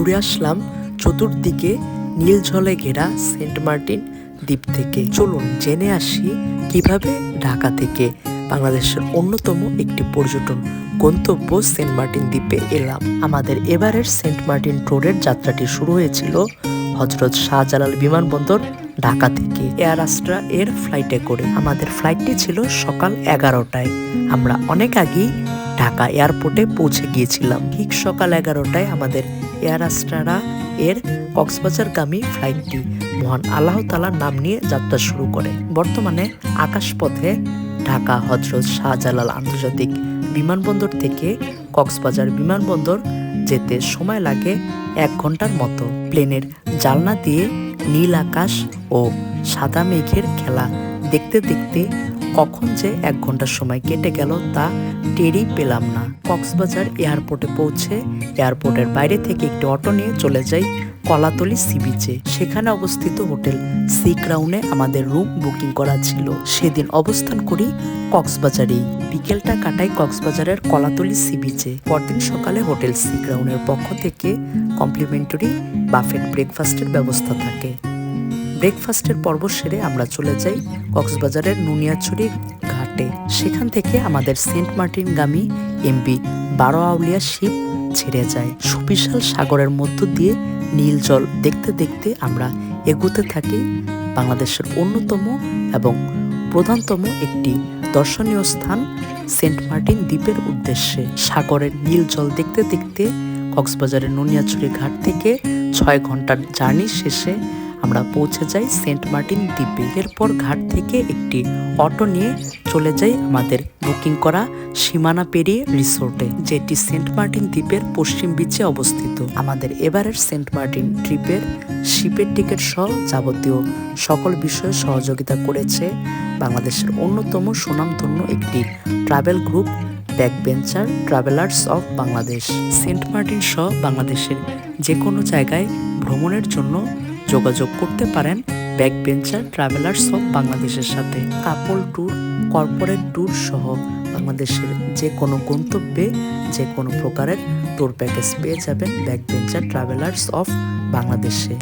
ঘুরে আসলাম চতুর্দিকে নীল জলে ঘেরা সেন্ট মার্টিন দ্বীপ থেকে। চলুন জেনে আসি কিভাবে ঢাকা থেকে বাংলাদেশের অন্যতম একটি পর্যটন গন্তব্য সেন্ট মার্টিন দ্বীপে এলাম। আমাদের এবারের সেন্ট মার্টিন ট্যুরের যাত্রাটি শুরু হয়েছিল হযরত শাহজালাল বিমানবন্দর ঢাকা থেকে এয়ার আস্ট্রা এর ফ্লাইটে করে। আমাদের ফ্লাইটটি ছিল সকাল 11টায়। আমরা অনেক আগেই ঢাকা এয়ারপোর্টে পৌঁছে গিয়েছিলাম। ঠিক সকাল 11টায় আমাদের এয়ার আস্ট্রা এর কক্সবাজারগামী ফ্লাইটটি মহান আল্লাহ তাআলার নাম নিয়ে যাত্রা শুরু করে। বর্তমানে আকাশপথে ঢাকা হযরত শাহজালাল আন্তর্জাতিক বিমানবন্দর থেকে কক্সবাজার বিমানবন্দর যেতে সময় লাগে 1 ঘন্টার মতো। প্লেনের জানলা দিয়ে নীল আকাশ ও সাদা মেঘের খেলা দেখতে দেখতে কখন যে 1 ঘন্টার সময় কেটে গেল তা টেরই পেলাম না। কক্সবাজার এয়ারপোর্টে পৌঁছে এয়ারপোর্টের বাইরে থেকে একটি অটো নিয়ে চলে যাই কলাতলি সি বিচে। সেখানে অবস্থিত হোটেল সি ক্রাউনে আমাদের রুম বুকিং করা ছিল। সেদিন অবস্থান করি কক্সবাজারেই। বিকেলটা কাটাই কক্সবাজারের কলাতলি সি বিচে। পরদিন সকালে হোটেল সি ক্রাউনের পক্ষ থেকে কমপ্লিমেন্টারি বাফেট ব্রেকফাস্টের ব্যবস্থা থাকে। ব্রেকফাস্টের পর্ব সেরে আমরা চলে যাই কক্সবাজারের নুনিয়াছড়ি ঘাটে। সেখান থেকে আমাদের সেন্ট মার্টিনগামী এমভি 12 আউলিয়া শিপ ছেড়ে যায়। সুবিশাল সাগরের মধ্য দিয়ে নীল জল দেখতে দেখতে আমরা এগোতে থাকি বাংলাদেশের অন্যতম এবং প্রধানতম একটি দর্শনীয় স্থান সেন্ট মার্টিন দ্বীপের উদ্দেশ্যে। সাগরের নীল জল দেখতে দেখতে কক্সবাজারের নুনিয়াছড়ি ঘাট থেকে 6 ঘন্টার জার্নি শেষে আমরা পৌঁছে যাই সেন্ট মার্টিন দ্বীপে। এরপর ঘাট থেকে একটি অটো নিয়ে চলে যাই আমাদের বুকিং করা সীমানা পেরিয়ে রিসোর্টে, যেটি সেন্ট মার্টিন দ্বীপের পশ্চিম বিচে অবস্থিত। আমাদের এবারের সেন্ট মার্টিন ট্রিপের শিপের টিকিট সহ যাবতীয় সকল বিষয়ে সহযোগিতা করেছে বাংলাদেশের অন্যতম সুনামধন্য একটি travel group backbencher travellers of Bangladesh. Saint Martin সহ বাংলাদেশের যে কোনো জায়গায় ভ্রমণের জন্য যোগাযোগ করতে পারেন ব্যাকবেঞ্চার ট্রাভেলার্স অফ বাংলাদেশের সাথে। কাপল ট্যুর, কর্পোরেট ট্যুর সহ বাংলাদেশের যে কোনো গন্তব্যে যে কোনো প্রকারের ট্যুর প্যাকেজ পেয়ে যাবেন ব্যাকবেঞ্চার ট্রাভেলার্স অফ বাংলাদেশে।